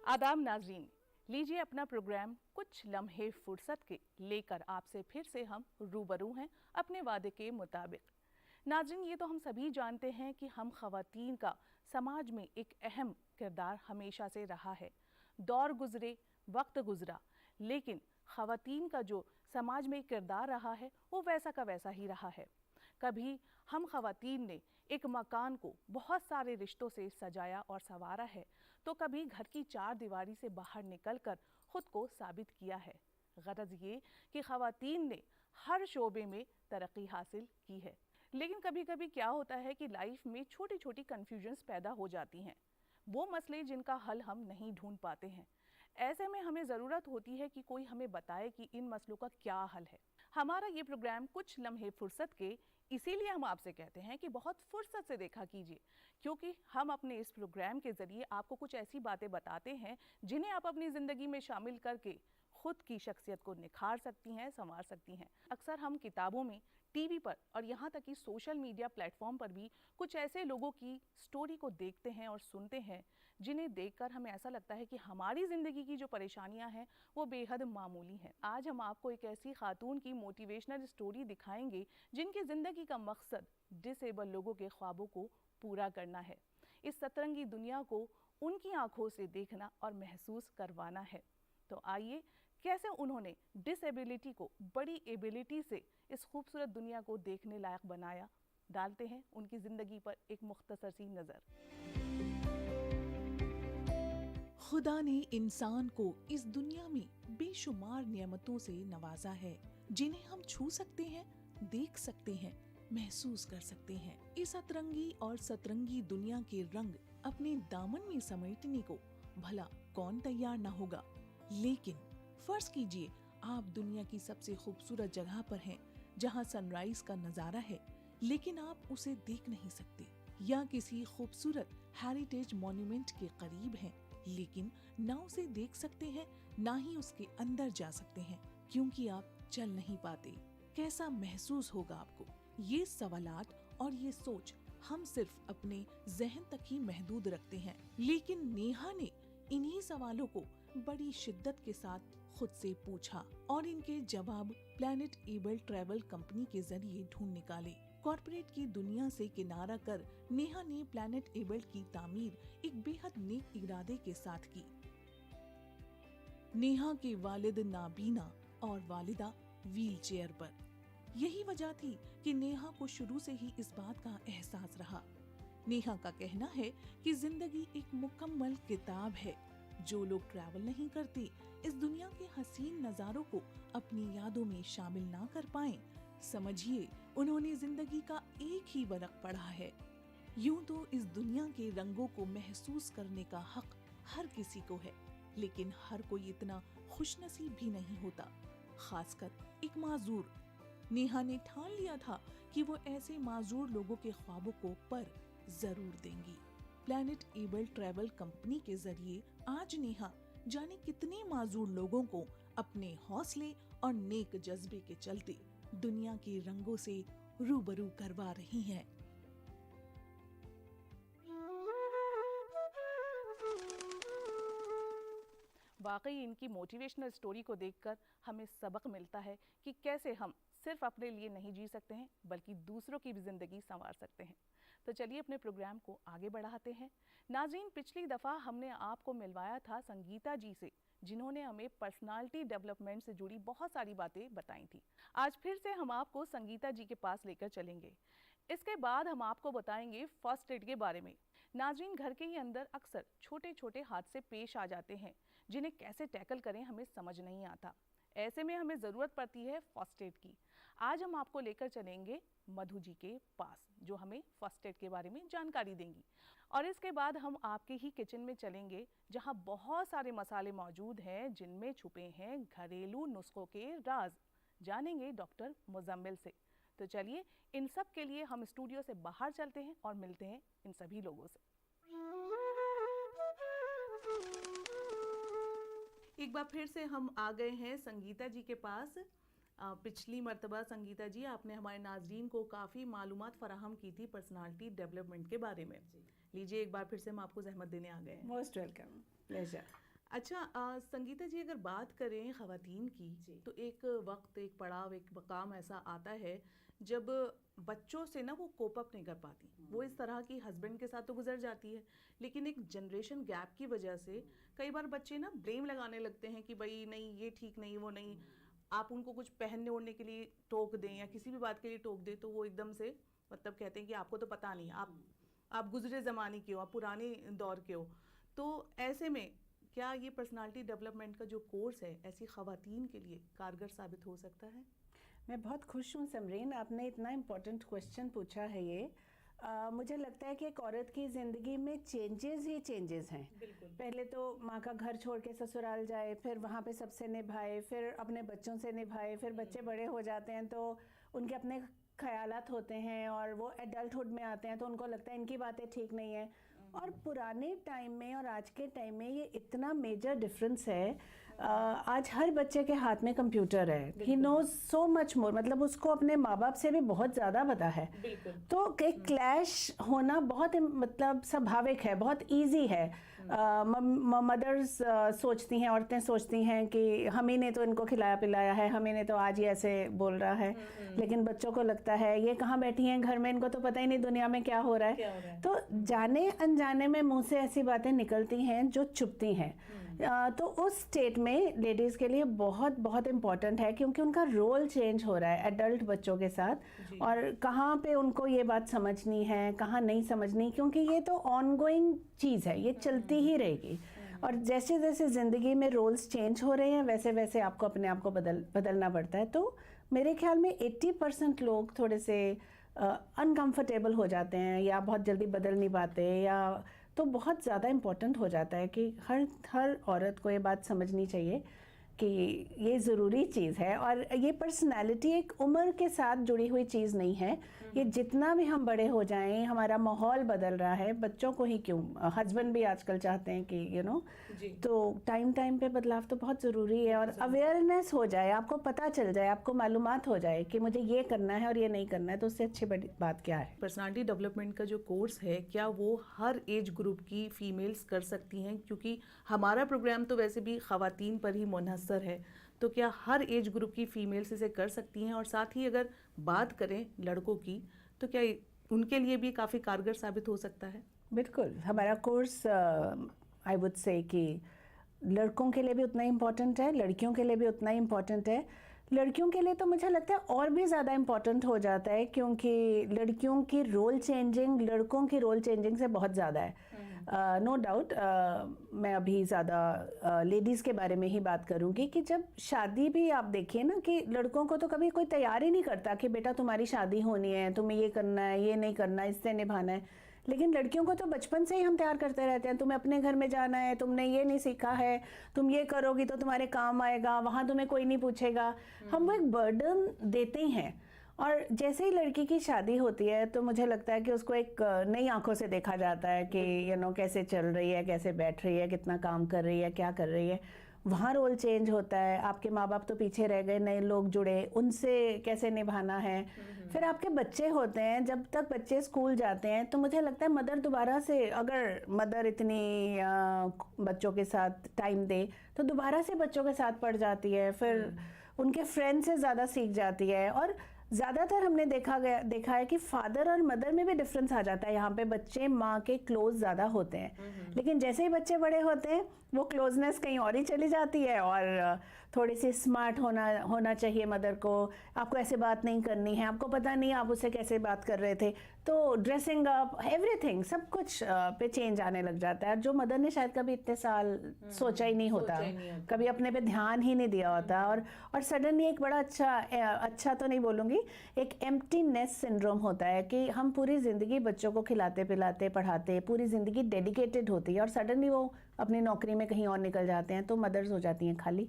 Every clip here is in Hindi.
आदाब नाजरीन, लीजिए अपना प्रोग्राम कुछ लम्हे फुर्सत के लेकर आपसे फिर से हम रूबरू हैं अपने वादे के मुताबिक। नाजरीन, ये तो हम सभी जानते हैं कि हम ख़वातीन का समाज में एक अहम किरदार हमेशा से रहा है। दौर गुजरे, वक्त गुजरा, लेकिन ख़वातीन का जो समाज में किरदार रहा है वो वैसा का वैसा ही रहा है। कभी हम ख़वातीन ने एक मकान को बहुत सारे रिश्तों से सजाया और संवारा है, तो कभी घर की चार दीवारी से बाहर निकलकर ख़ुद को साबित किया है। गरज ये कि ख़वातीन ने हर शोबे में तरक्की हासिल की है, लेकिन कभी कभी क्या होता है कि लाइफ में छोटी छोटी कन्फ्यूजन्स पैदा हो जाती हैं, वो मसले जिनका हल हम नहीं ढूंढ पाते हैं। ऐसे में हमें ज़रूरत होती है कि कोई हमें बताए कि इन मसलों का क्या हल है। हमारा ये प्रोग्राम कुछ लम्हे फुर्सत के इसीलिए हम आपसे कहते हैं कि बहुत फुर्सत से देखा कीजिए, क्योंकि हम अपने इस प्रोग्राम के ज़रिए आपको कुछ ऐसी बातें बताते हैं जिन्हें आप अपनी ज़िंदगी में शामिल करके खुद की शख्सियत को निखार सकती हैं, संवार सकती हैं। अक्सर हम किताबों में, टीवी पर और यहाँ तक कि सोशल मीडिया प्लेटफॉर्म पर भी कुछ ऐसे लोगों की स्टोरी को देखते हैं और सुनते हैं जिन्हें देखकर हमें ऐसा लगता है कि हमारी ज़िंदगी की जो परेशानियाँ हैं वो बेहद मामूली हैं। आज हम आपको एक ऐसी खातून की मोटिवेशनल स्टोरी दिखाएंगे जिनकी ज़िंदगी का मकसद डिसेबल लोगों के ख्वाबों को पूरा करना है, इस सतरंगी दुनिया को उनकी आंखों से देखना और महसूस करवाना है। तो आइए, कैसे उन्होंने डिसेबिलिटी को बड़ी एबिलिटी से इस खूबसूरत दुनिया को देखने लायक बनाया, डालते हैं उनकी ज़िंदगी पर एक मुख्तसर सी नज़र। खुदा ने इंसान को इस दुनिया में बेशुमार नियमतों से नवाजा है, जिन्हें हम छू सकते हैं, देख सकते हैं, महसूस कर सकते हैं। इस अतरंगी और सतरंगी दुनिया के रंग अपने दामन में समेटने को भला कौन तैयार न होगा। लेकिन फर्ज कीजिए आप दुनिया की सबसे खूबसूरत जगह पर हैं, जहां सनराइज का नजारा है, लेकिन आप उसे देख नहीं सकते, या किसी खूबसूरत हेरिटेज मॉन्यूमेंट के करीब हैं, लेकिन ना उसे देख सकते हैं, ना ही उसके अंदर जा सकते हैं, क्योंकि आप चल नहीं पाते। कैसा महसूस होगा आपको? ये सवालात और ये सोच हम सिर्फ अपने जहन तक ही महदूद रखते हैं, लेकिन नेहा ने इन्हीं सवालों को बड़ी शिद्दत के साथ खुद से पूछा और इनके जवाब प्लैनेट एबल ट्रैवल कंपनी के जरिए ढूंढ निकाले। कॉर्पोरेट की दुनिया से किनारा कर नेहा ने प्लैनेट एबल की तामीर एक बेहद नेक इरादे के साथ की। नेहा के वालिद नाबीना और वालिदा व्हील चेयर पर। यही वजह थी कि नेहा को शुरू से ही इस बात का एहसास रहा। नेहा का कहना है कि जिंदगी एक मुकम्मल किताब है। जो लोग ट्रैवल नहीं करते, इस दुनिया के हसीन नजारों को अपनी यादों में शामिल ना कर पाए, समझिए उन्होंने जिंदगी का एक ही वर्क पढ़ा है। यूं तो इस दुनिया के रंगों को महसूस करने का हक हर किसी को है, लेकिन हर कोई इतना खुशनसीब भी नहीं होता, खासकर एक माजूर। नेहा ने ठान लिया था कि वो ऐसे माजूर लोगों के ख्वाबों को पर जरूर देंगी। प्लैनेट एबल ट्रैवल कंपनी के जरिए आज नेहा जाने कितने माजूर लोगों को अपने हौसले और नेक जज्बे के चलते दुनिया के रंगों से रूबरू करवा रही हैं। वाकई इनकी मोटिवेशनल स्टोरी को देखकर हमें सबक मिलता है कि कैसे हम सिर्फ अपने लिए नहीं जी सकते हैं, बल्कि दूसरों की भी ज़िंदगी संवार सकते हैं। तो चलिए अपने प्रोग्राम को आगे बढ़ाते हैं। नाज़रीन, पिछली दफ़ा हमने आपको मिलवाया था संगीता जी से, जिन्होंने हमें पर्सनालिटी डेवलपमेंट से जुड़ी बहुत सारी बातें बताई थी। आज फिर से हम आपको संगीता जी के पास लेकर चलेंगे। इसके बाद हम आपको बताएंगे फर्स्ट एड के बारे में। नाज़रीन, घर के ही अंदर अक्सर छोटे छोटे हादसे पेश आ जाते हैं, जिन्हें कैसे टैकल करें हमें समझ नहीं आता। ऐसे में हमें ज़रूरत पड़ती है फर्स्ट एड की। आज हम आपको लेकर चलेंगे मधु जी के पास, जो हमें फर्स्ट एड के बारे में जानकारी देंगी। और इसके बाद हम आपके ही किचन में चलेंगे, जहां बहुत सारे मसाले मौजूद हैं जिनमें छुपे हैं घरेलू नुस्खों के राज। जानेंगे डॉक्टर मुजम्मिल से। तो चलिए, इन सब के लिए हम स्टूडियो से बाहर चलते हैं और मिलते हैं इन सभी लोगों से। एक बार फिर से हम आ गए हैं संगीता जी के पास। पिछली मर्तबा संगीता जी, आपने हमारे नाजरीन को काफ़ी मालूमात फराहम की थी पर्सनालिटी डेवलपमेंट के बारे में। लीजिए, एक बार फिर से हम आपको जहमत देने आ गए हैं। Most welcome, pleasure. अच्छा संगीता जी, अगर बात करें ख़वातीन की, तो एक वक्त, एक पड़ाव, एक मकाम ऐसा आता है जब बच्चों से ना वो कोप अप नहीं कर पाती। वो इस तरह की हस्बैंड के साथ तो गुजर जाती है, लेकिन एक जनरेशन गैप की वजह से कई बार बच्चे ना ब्लेम लगाने लगते हैं कि भाई नहीं ये ठीक नहीं, वो नहीं। आप उनको कुछ पहनने ओढ़ने के लिए टोक दें या किसी भी बात के लिए टोक दें तो वो एकदम से मतलब कहते हैं कि आपको तो पता नहीं, आप गुजरे ज़माने के हो, आप पुराने दौर के हो। तो ऐसे में क्या ये पर्सनालिटी डेवलपमेंट का जो कोर्स है ऐसी ख़वातीन के लिए कारगर साबित हो सकता है? मैं बहुत खुश हूँ समरीन, आपने इतना इम्पोर्टेंट क्वेश्चन पूछा है ये। मुझे लगता है कि एक औरत की ज़िंदगी में चेंजेस ही चेंजेस हैं। पहले तो माँ का घर छोड़ के ससुराल जाए, फिर वहाँ पे सबसे निभाए, फिर अपने बच्चों से निभाए, फिर बच्चे बड़े हो जाते हैं तो उनके अपने ख्यालात होते हैं और वो एडल्टहुड में आते हैं तो उनको लगता है इनकी बातें ठीक नहीं है। और पुराने टाइम में और आज के टाइम में ये इतना मेजर डिफरेंस है। आज हर बच्चे के हाथ में कंप्यूटर है, he nose so much more, मतलब उसको अपने माँ बाप से भी बहुत ज़्यादा पता है। तो एक क्लैश होना बहुत मतलब स्वाभाविक है, बहुत इजी है। मदर्स सोचती हैं, औरतें सोचती हैं कि हम ही ने तो इनको खिलाया पिलाया है, हम ही ने तो आज ही ऐसे बोल रहा है। लेकिन बच्चों को लगता है ये कहाँ बैठी हैं घर में, इनको तो पता ही नहीं दुनिया में क्या हो रहा है। तो जाने अनजाने में मुंह से ऐसी बातें निकलती हैं जो चुभती हैं। तो उस स्टेट में लेडीज़ के लिए बहुत बहुत इम्पॉर्टेंट है, क्योंकि उनका रोल चेंज हो रहा है एडल्ट बच्चों के साथ। और कहाँ पे उनको ये बात समझनी है, कहाँ नहीं समझनी, क्योंकि ये तो ऑनगोइंग चीज़ है, ये चलती ही रहेगी। और जैसे जैसे ज़िंदगी में रोल्स चेंज हो रहे हैं वैसे वैसे आपको अपने आप को बदलना पड़ता है। तो मेरे ख्याल में 80% लोग थोड़े से अनकंफर्टेबल हो जाते हैं या बहुत जल्दी बदल नहीं पाते, या तो बहुत ज़्यादा इम्पोर्टेंट हो जाता है कि हर औरत को ये बात समझनी चाहिए कि ये ज़रूरी चीज़ है। और ये पर्सनालिटी एक उम्र के साथ जुड़ी हुई चीज़ नहीं है। ये जितना भी हम बड़े हो जाएं, हमारा माहौल बदल रहा है, बच्चों को ही क्यों, हस्बैंड भी आजकल चाहते हैं कि तो टाइम पे बदलाव तो बहुत ज़रूरी है। और अवेयरनेस हो जाए, आपको पता चल जाए, आपको मालूमात हो जाए कि मुझे ये करना है और ये नहीं करना है, तो उससे अच्छी बड़ी बात क्या है। पर्सनालिटी डेवलपमेंट का जो कोर्स है, क्या वो हर एज ग्रुप की फीमेल्स कर सकती हैं? क्योंकि हमारा प्रोग्राम तो वैसे भी ख़वातीन पर ही मुनहसर है, तो क्या हर एज ग्रुप की फीमेल्स इसे कर सकती हैं? और साथ ही अगर बात करें लड़कों की, तो क्या उनके लिए भी काफ़ी कारगर साबित हो सकता है? बिल्कुल, हमारा कोर्स आई वुड से कि लड़कों के लिए भी उतना इम्पॉर्टेंट है, लड़कियों के लिए भी उतना इम्पॉर्टेंट है। लड़कियों के लिए तो मुझे लगता है और भी ज़्यादा इम्पॉर्टेंट हो जाता है, क्योंकि लड़कियों की रोल चेंजिंग लड़कों की रोल चेंजिंग से बहुत ज़्यादा है। नो डाउट मैं अभी ज़्यादा लेडीज़ के बारे में ही बात करूँगी कि जब शादी भी आप देखिए ना, कि लड़कों को तो कभी कोई तैयार ही नहीं करता कि बेटा तुम्हारी शादी होनी है, तुम्हें ये करना है, ये नहीं करना है, इससे निभाना है। लेकिन लड़कियों को तो बचपन से ही हम तैयार करते रहते हैं, तुम्हें अपने घर में जाना है, तुमने ये नहीं सीखा है, तुम ये करोगी तो तुम्हारे काम आएगा, वहाँ तुम्हें कोई नहीं पूछेगा। हम वो एक बर्डन देते हैं। और जैसे ही लड़की की शादी होती है तो मुझे लगता है कि उसको एक नई आंखों से देखा जाता है कि कैसे चल रही है, कैसे बैठ रही है, कितना काम कर रही है, क्या कर रही है। वहाँ रोल चेंज होता है। आपके माँ बाप तो पीछे रह गए, नए लोग जुड़े, उनसे कैसे निभाना है। फिर आपके बच्चे होते हैं, जब तक बच्चे स्कूल जाते हैं तो मुझे लगता है मदर दोबारा से, अगर मदर इतनी बच्चों के साथ टाइम दे तो दोबारा से बच्चों के साथ पढ़ जाती है, फिर उनके फ्रेंड से ज़्यादा सीख जाती है। और ज़्यादातर हमने देखा है कि फादर और मदर में भी डिफरेंस आ जाता है। यहाँ पे बच्चे माँ के क्लोज ज़्यादा होते हैं, लेकिन जैसे ही बच्चे बड़े होते हैं वो क्लोजनेस कहीं और ही चली जाती है। और थोड़ी सी स्मार्ट होना चाहिए मदर को, आपको ऐसे बात नहीं करनी है, आपको पता नहीं आप उससे कैसे बात कर रहे थे। तो ड्रेसिंग अप, एवरीथिंग, सब कुछ पे चेंज आने लग जाता है, जो मदर ने शायद कभी इतने साल सोचा ही नहीं होता, कभी अपने पे ध्यान ही नहीं दिया होता। और सडनली एक बड़ा अच्छा तो नहीं बोलूँगी, एक एम्प्टीनेस सिंड्रोम होता है कि हम पूरी ज़िंदगी बच्चों को खिलाते पिलाते पढ़ाते, पूरी ज़िंदगी डेडिकेटेड होती है, और सडनली वो अपनी नौकरी में कहीं और निकल जाते हैं तो मदर्स हो जाती हैं खाली।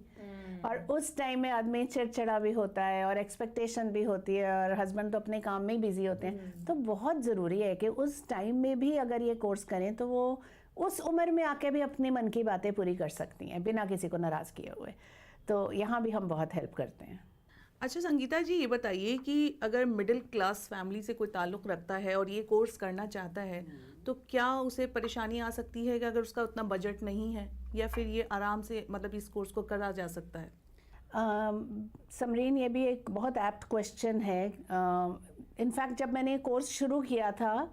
और उस टाइम में आदमी चिड़चिड़ा भी होता है और एक्सपेक्टेशन भी होती है, और हस्बैंड तो अपने काम में ही बिजी होते हैं। तो बहुत ज़रूरी है कि उस टाइम में भी अगर ये कोर्स करें तो वो उस उम्र में आके भी अपने मन की बातें पूरी कर सकती हैं बिना किसी को नाराज़ किए हुए। तो यहाँ भी हम बहुत हेल्प करते हैं। अच्छा संगीता जी, ये बताइए कि अगर मिडिल क्लास फैमिली से कोई ताल्लुक़ रखता है और ये कोर्स करना चाहता है, तो क्या उसे परेशानी आ सकती है कि अगर उसका उतना बजट नहीं है, या फिर ये आराम से मतलब इस कोर्स को करा जा सकता है? समरीन, ये भी एक बहुत एप्ट क्वेश्चन है। इनफैक्ट जब मैंने कोर्स शुरू किया था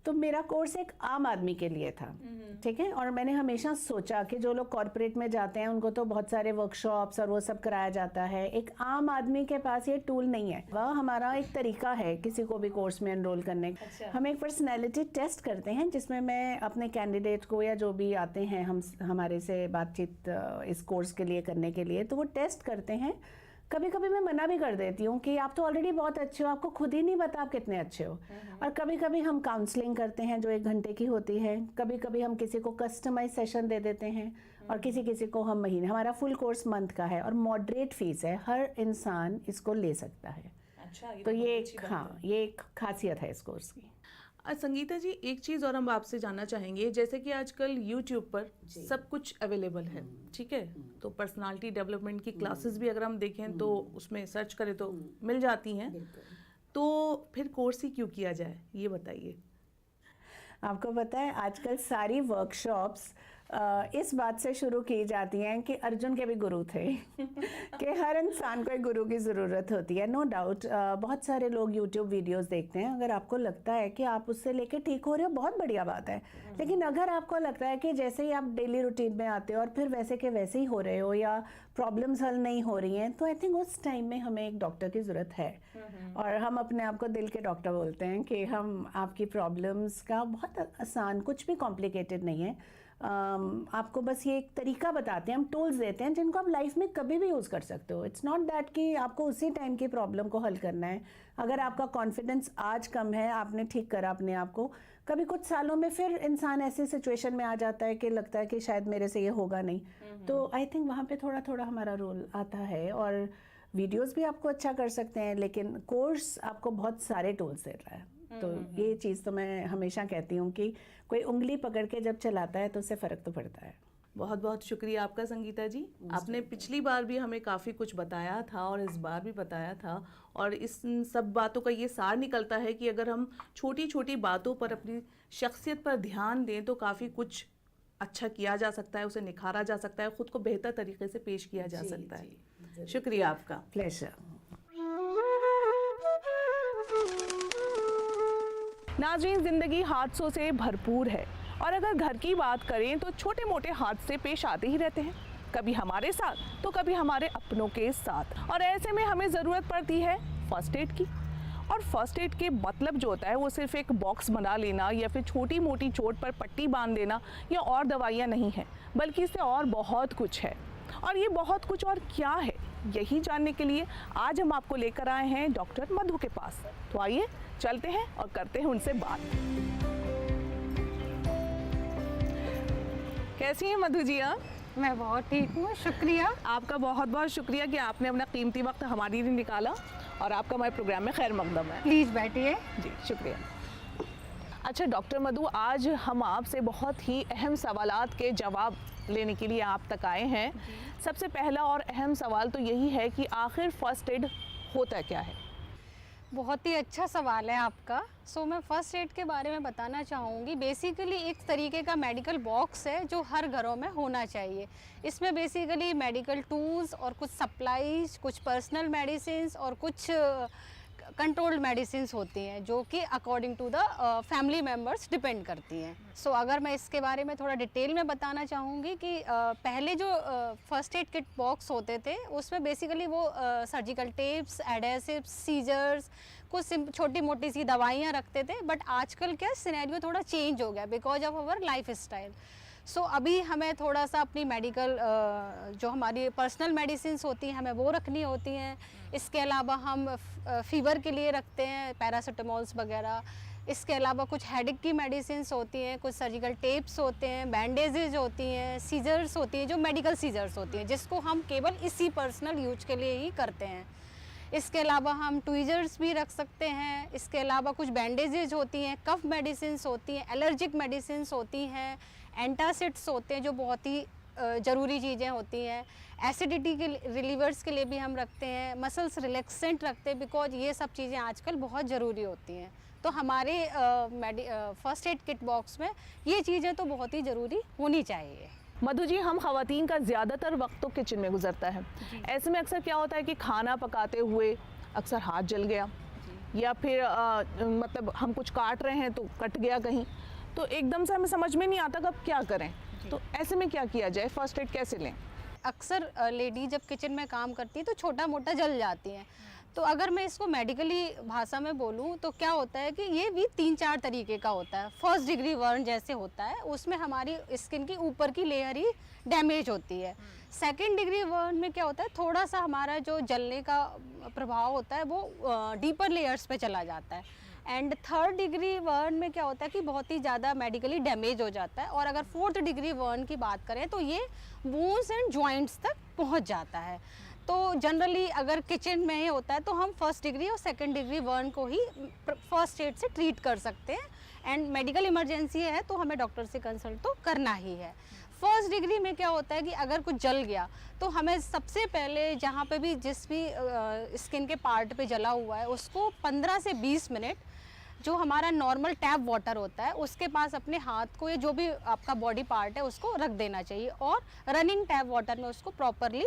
तो मेरा कोर्स एक आम आदमी के लिए था, ठीक है। और मैंने हमेशा सोचा कि जो लोग कॉर्पोरेट में जाते हैं उनको तो बहुत सारे वर्कशॉप्स और वो सब कराया जाता है, एक आम आदमी के पास ये टूल नहीं है। वह हमारा एक तरीका है किसी को भी कोर्स में एनरोल करने का। अच्छा। हम एक पर्सनैलिटी टेस्ट करते हैं जिसमें मैं अपने कैंडिडेट को या जो भी आते हैं हमारे से बातचीत इस कोर्स के लिए करने के लिए, तो वो टेस्ट करते हैं। कभी कभी मैं मना भी कर देती हूँ कि आप तो ऑलरेडी बहुत अच्छे हो, आपको खुद ही नहीं पता आप कितने अच्छे हो। और कभी कभी हम काउंसलिंग करते हैं जो 1 घंटे की होती है, कभी कभी हम किसी को कस्टमाइज सेशन दे देते हैं, और किसी किसी को हम महीने। हमारा फुल कोर्स मंथ का है और मॉडरेट फीस है, हर इंसान इसको ले सकता है। अच्छा, तो ये एक, हाँ, ये एक खासियत है इस कोर्स की। संगीता जी, एक चीज़ और हम आपसे जानना चाहेंगे, जैसे कि आजकल YouTube पर सब कुछ अवेलेबल है, ठीक है, तो पर्सनालिटी डेवलपमेंट की क्लासेस भी अगर हम देखें तो उसमें सर्च करें तो मिल जाती हैं, तो फिर कोर्स ही क्यों किया जाए, ये बताइए। आपको पता है आजकल सारी वर्कशॉप्स इस बात से शुरू की जाती हैं कि अर्जुन के भी गुरु थे कि हर इंसान को एक गुरु की ज़रूरत होती है। नो डाउट बहुत सारे लोग YouTube वीडियोस देखते हैं। अगर आपको लगता है कि आप उससे लेके ठीक हो रहे हो, बहुत बढ़िया बात है। लेकिन अगर आपको लगता है कि जैसे ही आप डेली रूटीन में आते हो और फिर वैसे के वैसे ही हो रहे हो या प्रॉब्लम्स हल नहीं हो रही हैं, तो आई थिंक उस टाइम में हमें एक डॉक्टर की ज़रूरत है। और हम अपने आप को दिल के डॉक्टर बोलते हैं कि हम आपकी प्रॉब्लम्स का बहुत आसान, कुछ भी कॉम्प्लिकेटेड नहीं है, आपको बस ये एक तरीका बताते हैं, हम टूल्स देते हैं जिनको आप लाइफ में कभी भी यूज़ कर सकते हो। इट्स नॉट दैट कि आपको उसी टाइम की प्रॉब्लम को हल करना है। अगर आपका कॉन्फिडेंस आज कम है, आपने ठीक करा अपने आप को, कभी कुछ सालों में फिर इंसान ऐसी सिचुएशन में आ जाता है कि लगता है कि शायद मेरे से ये होगा नहीं, तो आई थिंक वहाँ पे थोड़ा थोड़ा हमारा रोल आता है। और वीडियोस भी आपको अच्छा कर सकते हैं, लेकिन कोर्स आपको बहुत सारे टूल्स दे रहा है। तो ये चीज़ तो मैं हमेशा कहती हूँ कि कोई उंगली पकड़ के जब चलाता है तो उससे फ़र्क तो पड़ता है। बहुत बहुत शुक्रिया आपका संगीता जी। आपने पिछली बार भी हमें काफ़ी कुछ बताया था और इस बार भी बताया था, और इस सब बातों का ये सार निकलता है कि अगर हम छोटी छोटी बातों पर, अपनी शख्सियत पर ध्यान दें तो काफ़ी कुछ अच्छा किया जा सकता है, उसे निखारा जा सकता है, ख़ुद को बेहतर तरीके से पेश किया जा सकता है। शुक्रिया आपका। प्लेजर। नाज़रीन, ज़िंदगी हादसों से भरपूर है, और अगर घर की बात करें तो छोटे मोटे हादसे पेश आते ही रहते हैं, कभी हमारे साथ तो कभी हमारे अपनों के साथ। और ऐसे में हमें ज़रूरत पड़ती है फर्स्ट एड की। और फर्स्ट एड के मतलब जो होता है वो सिर्फ एक बॉक्स बना लेना या फिर छोटी मोटी चोट पर पट्टी बांध देना या और दवाइयाँ नहीं हैं, बल्कि इससे और बहुत कुछ है। और ये बहुत कुछ और क्या है, यही जानने के लिए आज हम आपको लेकर आए हैं डॉक्टर मधु के पास। तो आइए चलते हैं और करते हैं उनसे बात। कैसी हैं मधु जी आप? मैं बहुत ठीक हूँ, शुक्रिया। आपका बहुत बहुत शुक्रिया कि आपने अपना कीमती वक्त हमारे लिए निकाला, और आपका हमारे प्रोग्राम में खैर मकदम है। प्लीज़ बैठिए। जी शुक्रिया। अच्छा डॉक्टर मधु, आज हम आपसे बहुत ही अहम सवालात के जवाब लेने के लिए आप तक आए हैं। सबसे पहला और अहम सवाल तो यही है कि आखिर फर्स्ट एड होता क्या है? बहुत ही अच्छा सवाल है आपका। मैं फ़र्स्ट एड के बारे में बताना चाहूँगी। बेसिकली एक तरीके का मेडिकल बॉक्स है जो हर घरों में होना चाहिए। इसमें बेसिकली मेडिकल टूल्स और कुछ सप्लाईज, कुछ पर्सनल मेडिसिन्स और कुछ कंट्रोल्ड मेडिसिन्स होती हैं जो कि according to the family members depend करती हैं। अगर मैं इसके बारे में थोड़ा डिटेल में बताना चाहूँगी कि पहले जो फर्स्ट एड किट बॉक्स होते थे उसमें बेसिकली वो सर्जिकल टेप्स, एडेसिव्स, सीजर्स, कुछ छोटी मोटी सी दवाइयाँ रखते थे। बट आजकल क्या सिनेरियो थोड़ा चेंज हो गया because of our life style. अभी हमें थोड़ा सा अपनी मेडिकल जो हमारी पर्सनल मेडिसिन्स होती हैं हमें वो रखनी होती हैं। इसके अलावा हम फीवर के लिए रखते हैं पैरासीटामोल्स वगैरह। इसके अलावा कुछ हेडेक की मेडिसिन्स होती हैं, कुछ सर्जिकल टेप्स होते हैं, बैंडेजेज होती हैं, सीजर्स होती हैं जो मेडिकल सीजर्स होती हैं जिसको हम केवल इसी पर्सनल यूज के लिए ही करते हैं। इसके अलावा हम ट्वीजर्स भी रख सकते हैं। इसके अलावा कुछ बैंडेजेज होती हैं, कफ मेडिसिन्स होती हैं, एलर्जिक मेडिसिन्स होती हैं, एंटासिड्स होते हैं जो बहुत ही ज़रूरी चीज़ें होती हैं। एसिडिटी के रिलीवर्स के लिए भी हम रखते हैं, मसल्स रिलैक्सेंट रखते हैं, बिकॉज ये सब चीज़ें आजकल बहुत ज़रूरी होती हैं। तो हमारे फर्स्ट एड किट बॉक्स में ये चीज़ें तो बहुत ही ज़रूरी होनी चाहिए। मधु जी, हम खवातीन का ज़्यादातर वक्त तो किचन में गुजरता है। ऐसे में अक्सर क्या होता है कि खाना पकाते हुए अक्सर हाथ जल गया, या फिर मतलब हम कुछ काट रहे हैं तो कट गया कहीं, तो एकदम से हमें समझ में नहीं आता कब क्या करें। तो ऐसे में क्या किया जाए, फर्स्ट एड कैसे लें? अक्सर लेडी जब किचन में काम करती है तो छोटा मोटा जल जाती हैं। तो अगर मैं इसको मेडिकली भाषा में बोलूँ तो क्या होता है कि ये भी 3-4 तरीके का होता है। फर्स्ट डिग्री बर्न जैसे होता है, उसमें हमारी स्किन की ऊपर की लेयर ही डैमेज होती है। सेकेंड डिग्री बर्न में क्या होता है, थोड़ा सा हमारा जो जलने का प्रभाव होता है वो डीपर लेयर्स पे चला जाता है। एंड थर्ड डिग्री बर्न में क्या होता है कि बहुत ही ज़्यादा मेडिकली डैमेज हो जाता है। और अगर फोर्थ डिग्री बर्न की बात करें तो ये बोन्स एंड जॉइंट्स तक पहुंच जाता है। तो जनरली अगर किचन में ही होता है तो हम फर्स्ट डिग्री और सेकंड डिग्री बर्न को ही फर्स्ट एड से ट्रीट कर सकते हैं। एंड मेडिकल इमरजेंसी है तो हमें डॉक्टर से कंसल्ट तो करना ही है। फर्स्ट डिग्री में क्या होता है कि अगर कुछ जल गया तो हमें सबसे पहले जहाँ पे भी जिस भी स्किन के पार्ट पे जला हुआ है उसको 15 से 20 मिनट जो हमारा नॉर्मल टैप वाटर होता है उसके पास अपने हाथ को या जो भी आपका बॉडी पार्ट है उसको रख देना चाहिए और रनिंग टैप वाटर में उसको प्रॉपरली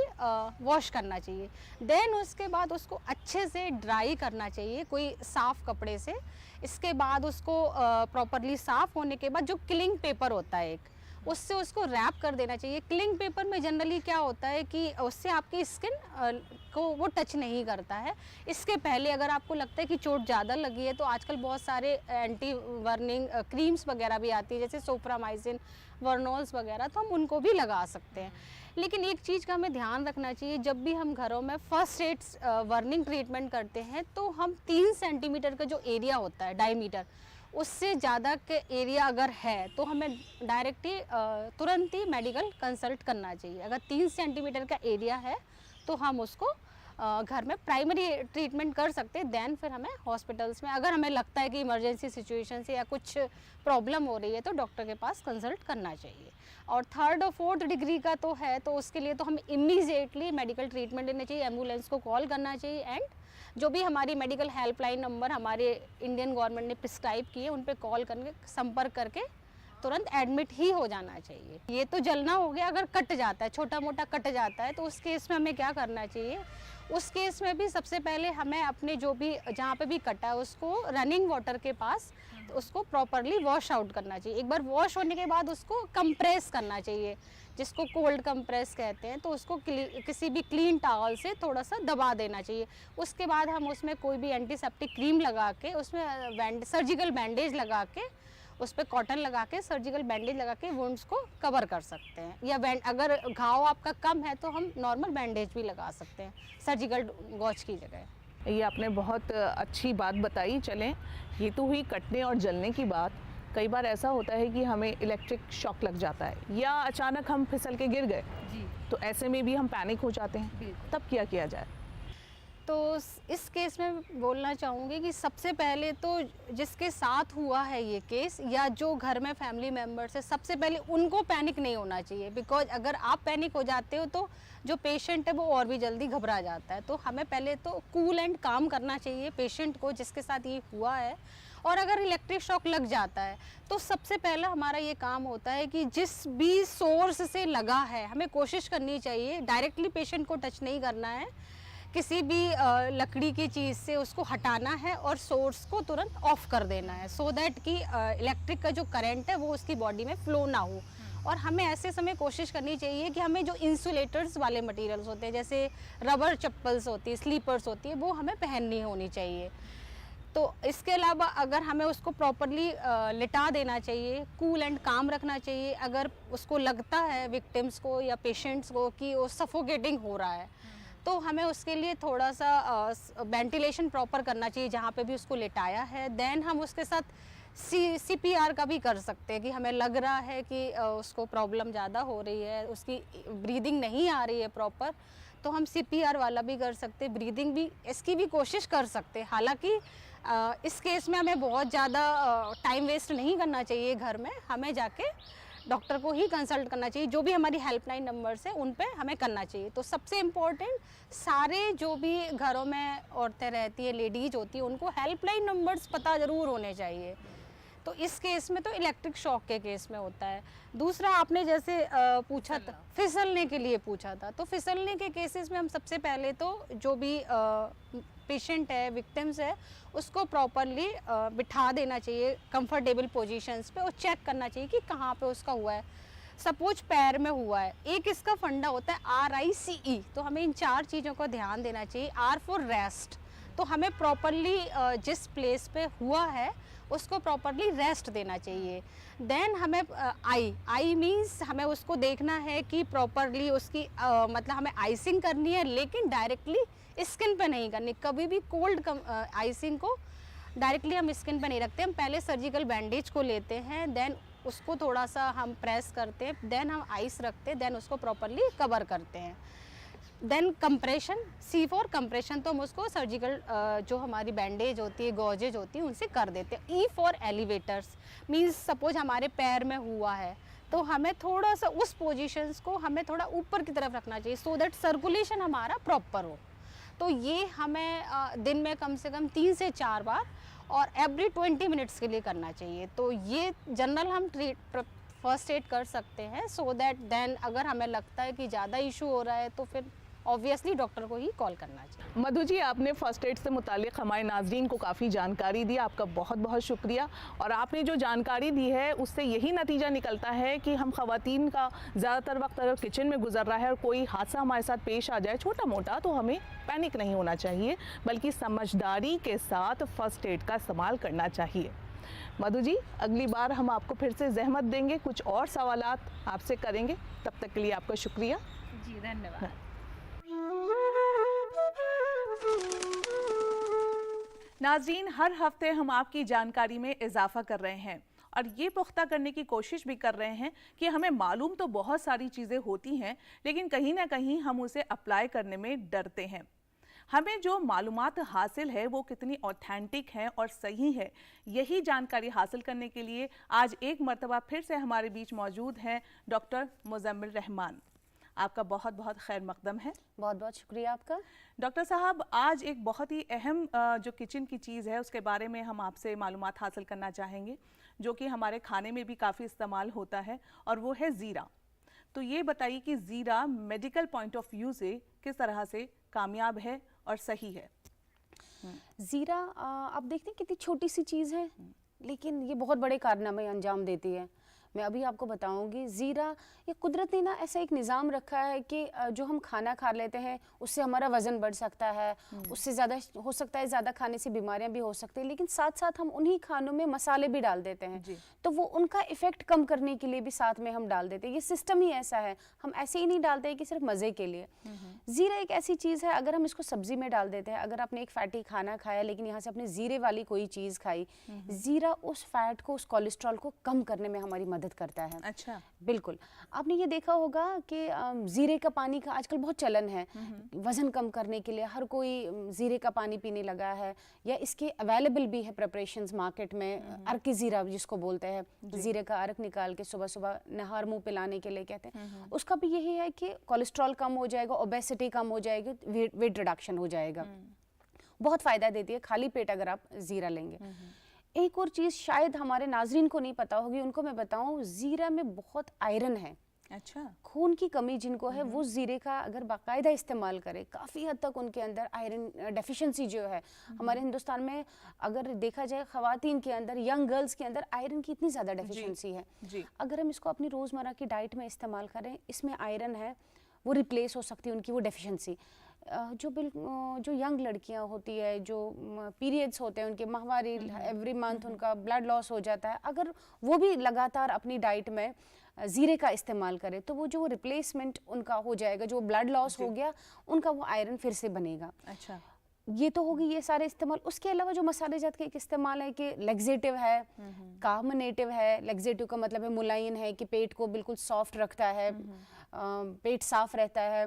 वॉश करना चाहिए। देन उसके बाद उसको अच्छे से ड्राई करना चाहिए कोई साफ़ कपड़े से। इसके बाद उसको प्रॉपरली साफ़ होने के बाद जो किलिंग पेपर होता है एक, उससे उसको रैप कर देना चाहिए। क्लिंग पेपर में जनरली क्या होता है कि उससे आपकी स्किन को वो टच नहीं करता है। इसके पहले अगर आपको लगता है कि चोट ज़्यादा लगी है तो आजकल बहुत सारे एंटी वर्निंग क्रीम्स वगैरह भी आती है, जैसे सोफ्रामाइसिन, वर्नोल्स वगैरह, तो हम उनको भी लगा सकते हैं। लेकिन एक चीज़ का हमें ध्यान रखना चाहिए, जब भी हम घरों में फर्स्ट एड वर्निंग ट्रीटमेंट करते हैं तो हम 3 सेंटीमीटर का जो एरिया होता है डायमीटर, उससे ज़्यादा के एरिया अगर है तो हमें डायरेक्ट ही तुरंत ही मेडिकल कंसल्ट करना चाहिए। अगर 3 सेंटीमीटर का एरिया है तो हम उसको घर में प्राइमरी ट्रीटमेंट कर सकते हैं। देन फिर हमें हॉस्पिटल्स में अगर हमें लगता है कि इमरजेंसी सिचुएशन से या कुछ प्रॉब्लम हो रही है तो डॉक्टर के पास कंसल्ट करना चाहिए। और थर्ड और फोर्थ डिग्री का तो है तो उसके लिए तो हमें इमीडिएटली मेडिकल ट्रीटमेंट लेना चाहिए, एम्बुलेंस को कॉल करना चाहिए। एंड जो भी हमारी मेडिकल हेल्पलाइन नंबर हमारे इंडियन गवर्नमेंट ने प्रिस्क्राइब किए उन पे कॉल करके संपर्क करके तुरंत एडमिट ही हो जाना चाहिए। ये तो जलना हो गया, अगर कट जाता है, छोटा मोटा कट जाता है तो उस केस में हमें क्या करना चाहिए, उस केस में भी सबसे पहले हमें अपने जो भी जहाँ पे भी कटा है उसको रनिंग वाटर के पास तो उसको प्रॉपरली वॉश आउट करना चाहिए। एक बार वॉश होने के बाद उसको कंप्रेस करना चाहिए, जिसको कोल्ड कंप्रेस कहते हैं। तो उसको किसी भी क्लीन टॉवल से थोड़ा सा दबा देना चाहिए। उसके बाद हम उसमें कोई भी एंटीसेप्टिक क्रीम लगा के उसमें सर्जिकल बैंडेज लगा के उस पर कॉटन लगा के सर्जिकल बैंडेज लगा के वुंड्स को कवर कर सकते हैं। या अगर घाव आपका कम है तो हम नॉर्मल बैंडेज भी लगा सकते हैं सर्जिकल गॉज की जगह। ये आपने बहुत अच्छी बात बताई। चलें, ये तो हुई कटने और जलने की बात। कई बार ऐसा होता है कि हमें इलेक्ट्रिक शॉक लग जाता है या अचानक हम फिसल के गिर गए, तो ऐसे में भी हम पैनिक हो जाते हैं, तब क्या किया जाए? तो इस केस में बोलना चाहूँगी कि सबसे पहले तो जिसके साथ हुआ है ये केस या जो घर में फैमिली मेम्बर्स है, सबसे पहले उनको पैनिक नहीं होना चाहिए। बिकॉज अगर आप पैनिक हो जाते हो तो जो पेशेंट है वो और भी जल्दी घबरा जाता है। तो हमें पहले तो कूल एंड काम करना चाहिए पेशेंट को जिसके साथ ये हुआ है। और अगर इलेक्ट्रिक शॉक लग जाता है तो सबसे पहला हमारा ये काम होता है कि जिस भी सोर्स से लगा है हमें कोशिश करनी चाहिए डायरेक्टली पेशेंट को टच नहीं करना है, किसी भी लकड़ी की चीज़ से उसको हटाना है और सोर्स को तुरंत ऑफ कर देना है, सो दैट कि इलेक्ट्रिक का जो करंट है वो उसकी बॉडी में फ्लो ना हो। और हमें ऐसे समय कोशिश करनी चाहिए कि हमें जो इंसुलेटर्स वाले मटेरियल्स होते हैं, जैसे रबर चप्पल्स होती है, स्लीपर्स होती है, वो हमें पहननी होनी चाहिए। तो इसके अलावा अगर हमें उसको प्रॉपरली लिटा देना चाहिए, कूल एंड काम रखना चाहिए। अगर उसको लगता है विक्टिम्स को या पेशेंट्स को कि वो सफोकेटिंग हो रहा है तो हमें उसके लिए थोड़ा सा वेंटिलेशन प्रॉपर करना चाहिए जहाँ पे भी उसको लिटाया है। देन हम उसके साथ CPR का भी कर सकते हैं कि हमें लग रहा है कि उसको प्रॉब्लम ज़्यादा हो रही है, उसकी ब्रीदिंग नहीं आ रही है प्रॉपर, तो हम CPR वाला भी कर सकते हैं, ब्रीदिंग भी इसकी भी कोशिश कर सकते हैं। हालांकि इस केस में हमें बहुत ज़्यादा टाइम वेस्ट नहीं करना चाहिए घर में, हमें जाके डॉक्टर को ही कंसल्ट करना चाहिए। जो भी हमारी हेल्पलाइन नंबर्स है उन पे हमें करना चाहिए। तो सबसे इम्पोर्टेंट, सारे जो भी घरों में औरतें रहती है, लेडीज होती है, उनको हेल्पलाइन नंबर्स पता ज़रूर होने चाहिए। तो इस केस में तो इलेक्ट्रिक शॉक के केस में होता है। दूसरा, आपने जैसे पूछा था, फिसलने के लिए पूछा था, तो फिसलने के केसेस में हम सबसे पहले तो जो भी पेशेंट है, विक्टिम्स है, उसको प्रॉपरली बिठा देना चाहिए कंफर्टेबल पोजीशंस पे और चेक करना चाहिए कि कहाँ पे उसका हुआ है। सपोज पैर में हुआ है, एक इसका फंडा होता है RICE, तो हमें इन 4 चीज़ों को ध्यान देना चाहिए। R फॉर रेस्ट, तो हमें प्रॉपरली जिस प्लेस पे हुआ है उसको प्रॉपरली रेस्ट देना चाहिए। देन हमें आई मीन्स हमें उसको देखना है कि प्रॉपरली उसकी मतलब हमें आइसिंग करनी है, लेकिन डायरेक्टली स्किन पे नहीं करनी। कभी भी कोल्ड आइसिंग को डायरेक्टली हम स्किन पे नहीं रखते। हम पहले सर्जिकल बैंडेज को लेते हैं, देन उसको थोड़ा सा हम प्रेस करते हैं, देन हम आइस रखते हैं, देन उसको प्रॉपरली कवर करते हैं। Then compression, C for compression, तो हम उसको सर्जिकल जो हमारी बैंडेज होती है, गॉजेज होती है, उनसे कर देते हैं। E for elevators, means suppose हमारे पैर में हुआ है तो हमें थोड़ा सा उस पोजीशंस को हमें थोड़ा ऊपर की तरफ रखना चाहिए, सो दैट सर्कुलेशन हमारा प्रॉपर हो। तो ये हमें दिन में कम से कम 3 से 4 बार और एवरी 20 मिनट्स के लिए करना चाहिए। तो ये जनरल हम फर्स्ट एड कर सकते हैं, सो दैट देन अगर हमें लगता है कि ज़्यादा इशू हो रहा है तो फिर ऑब्वियसली डॉक्टर को ही कॉल करना चाहिए। मधु जी, आपने फर्स्ट एड से मुतालिक हमारे नाज़रीन को काफ़ी जानकारी दी, आपका बहुत बहुत शुक्रिया। और आपने जो जानकारी दी है उससे यही नतीजा निकलता है कि हम ख़वातीन का ज़्यादातर वक्त अगर किचन में गुजर रहा है और कोई हादसा हमारे साथ पेश आ जाए छोटा मोटा, तो हमें पैनिक नहीं होना चाहिए, बल्कि समझदारी के साथ फ़र्स्ट एड का इस्तेमाल करना चाहिए। मधु जी, अगली बार हम आपको फिर से ज़हमत देंगे, कुछ और सवालात आपसे करेंगे। तब तक के लिए आपका शुक्रिया जी, धन्यवाद। नाज़रीन, हर हफ्ते हम आपकी जानकारी में इजाफा कर रहे हैं और ये पुख्ता करने की कोशिश भी कर रहे हैं कि हमें मालूम तो बहुत सारी चीज़ें होती हैं, लेकिन कहीं ना कहीं हम उसे अप्लाई करने में डरते हैं। हमें जो मालूमात हासिल है वो कितनी ऑथेंटिक है और सही है, यही जानकारी हासिल करने के लिए आज एक मर्तबा फिर से हमारे बीच मौजूद हैं डॉक्टर मुज़म्मिल रहमान। आपका बहुत बहुत खैर मकदम है। बहुत बहुत शुक्रिया आपका। डॉक्टर साहब, आज एक बहुत ही अहम जो किचन की चीज़ है उसके बारे में हम आपसे मालूमात हासिल करना चाहेंगे, जो कि हमारे खाने में भी काफ़ी इस्तेमाल होता है, और वो है ज़ीरा। तो ये बताइए कि ज़ीरा मेडिकल पॉइंट ऑफ व्यू से किस तरह से कामयाब है और सही है। ज़ीरा आप देखते हैं कितनी छोटी सी चीज़ है, लेकिन ये बहुत बड़े कारनामे अंजाम देती है। मैं अभी आपको बताऊंगी। ज़ीरा, ये कुदरत ने ना ऐसा एक निज़ाम रखा है कि जो हम खाना खा लेते हैं उससे हमारा वज़न बढ़ सकता है, उससे ज़्यादा हो सकता है, ज़्यादा खाने से बीमारियां भी हो सकती हैं, लेकिन साथ साथ हम उन्हीं खानों में मसाले भी डाल देते हैं, तो वो उनका इफ़ेक्ट कम करने के लिए भी साथ में हम डाल देते हैं। ये सिस्टम ही ऐसा है, हम ऐसे ही नहीं डालते हैं कि सिर्फ मज़े के लिए। ज़ीरा एक ऐसी चीज़ है, अगर हम इसको सब्ज़ी में डाल देते हैं, अगर आपने एक फ़ैटी खाना खाया लेकिन यहाँ से आपने ज़ीरे वाली कोई चीज़ खाई, ज़ीरा उस फैट को, उस कोलेस्ट्रॉल को कम करने में हमारी मदद करता है। अच्छा, बिल्कुल। आपने ये देखा होगा कि ज़ीरे का पानी का आजकल बहुत चलन है, वज़न कम करने के लिए हर कोई ज़ीरे का पानी पीने लगा है, या इसके अवेलेबल भी है प्रिपरेशंस मार्केट में। अर्क ज़ीरा जिसको बोलते हैं, ज़ीरे का अर्क निकाल के सुबह सुबह नहर मुंह पिलाने के लिए कहते हैं। उसका भी यही है कि कोलेस्ट्रॉल कम हो जाएगा, ओबेसिटी कम हो जाएगी, वेट रिडक्शन हो जाएगा। बहुत फ़ायदा देती है खाली पेट अगर आप ज़ीरा लेंगे। एक और चीज़ शायद हमारे नाजरीन को नहीं पता होगी, उनको मैं बताऊं, ज़ीरा में बहुत आयरन है। अच्छा, खून की कमी जिनको है वो ज़ीरे का अगर बाकायदा इस्तेमाल करे, काफ़ी हद तक उनके अंदर आयरन डेफिशिएंसी जो है, हमारे हिंदुस्तान में अगर देखा जाए ख़वातीन के अंदर, यंग गर्ल्स के अंदर आयरन की इतनी ज़्यादा डेफिशिएंसी है। अगर हम इसको अपनी रोज़मर्रा की डाइट में इस्तेमाल करें, इसमें आयरन है, वो रिप्लेस हो सकती है उनकी वो डेफिशिएंसी। जो यंग लड़कियां होती है, जो पीरियड्स होते हैं उनके, माहवारी एवरी मंथ उनका ब्लड लॉस हो जाता है, अगर वो भी लगातार अपनी डाइट में ज़ीरे का इस्तेमाल करें तो वो जो रिप्लेसमेंट उनका हो जाएगा, जो ब्लड लॉस हो गया उनका, वो आयरन फिर से बनेगा। अच्छा, ये तो होगी ये सारे इस्तेमाल। उसके अलावा जो मसाले जात के एक इस्तेमाल है कि लेग्जेटिव है, कार्बोनेटिव है। लेग्जेटिव का मतलब है मुलायन है, कि पेट को बिल्कुल सॉफ्ट रखता है, पेट साफ रहता है।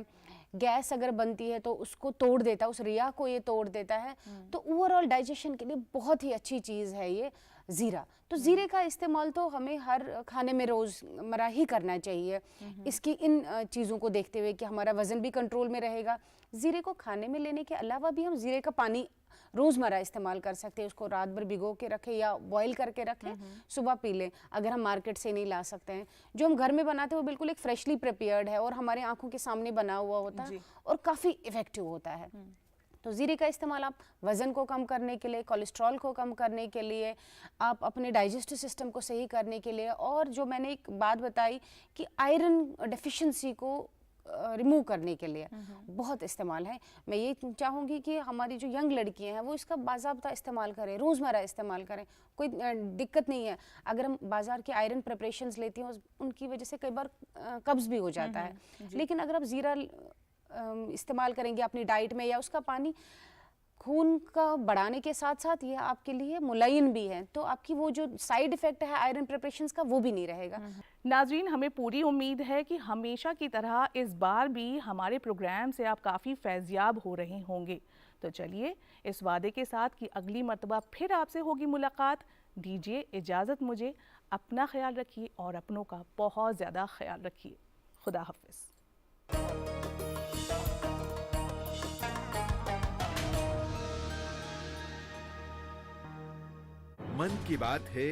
गैस अगर बनती है तो उसको तोड़ देता है, उस रिया को ये तोड़ देता है। तो ओवरऑल डाइजेशन के लिए बहुत ही अच्छी चीज़ है ये ज़ीरा। तो ज़ीरे का इस्तेमाल तो हमें हर खाने में रोज़मर्रा ही करना चाहिए। इसकी इन चीज़ों को देखते हुए कि हमारा वज़न भी कंट्रोल में रहेगा। ज़ीरे को खाने में लेने के अलावा भी हम ज़ीरे का पानी रोज़मर्रा इस्तेमाल कर सकते हैं। उसको रात भर भिगो के रखें या बॉईल करके रखें, सुबह पी लें अगर हम मार्केट से नहीं ला सकते हैं। जो हम घर में बनाते हैं वो बिल्कुल एक फ्रेशली प्रिपेयर्ड है और हमारे आंखों के सामने बना हुआ होता है और काफ़ी इफ़ेक्टिव होता है। तो ज़ीरे का इस्तेमाल आप वज़न को कम करने के लिए, कोलेस्ट्रॉल को कम करने के लिए, आप अपने डाइजेस्टिव सिस्टम को सही करने के लिए, और जो मैंने एक बात बताई कि आयरन डेफिशिएंसी को रिमूव करने के लिए बहुत इस्तेमाल है। मैं ये चाहूँगी कि हमारी जो यंग लड़कियां हैं वो इसका बाज़ाब्ता इस्तेमाल करें, रोज़मर्रा इस्तेमाल करें। कोई दिक्कत नहीं है अगर हम बाज़ार के आयरन प्रिपरेशंस लेती हैं, उनकी वजह से कई बार कब्ज़ भी हो जाता है। लेकिन अगर आप ज़ीरा इस्तेमाल करेंगे अपनी डाइट में या उसका पानी, खून का बढ़ाने के साथ साथ ये आपके लिए मुलायम भी है, तो आपकी वो जो साइड इफ़ेक्ट है आयरन प्रिपरेशंस का वो भी नहीं रहेगा। नाज़रीन, हमें पूरी उम्मीद है कि हमेशा की तरह इस बार भी हमारे प्रोग्राम से आप काफ़ी फैज़याब हो रहे होंगे। तो चलिए इस वादे के साथ कि अगली मर्तबा फिर आपसे होगी मुलाकात, दीजिए इजाज़त मुझे। अपना ख्याल रखिए और अपनों का बहुत ज़्यादा ख्याल रखिए। खुदा हाफ़िज़। मन की बात है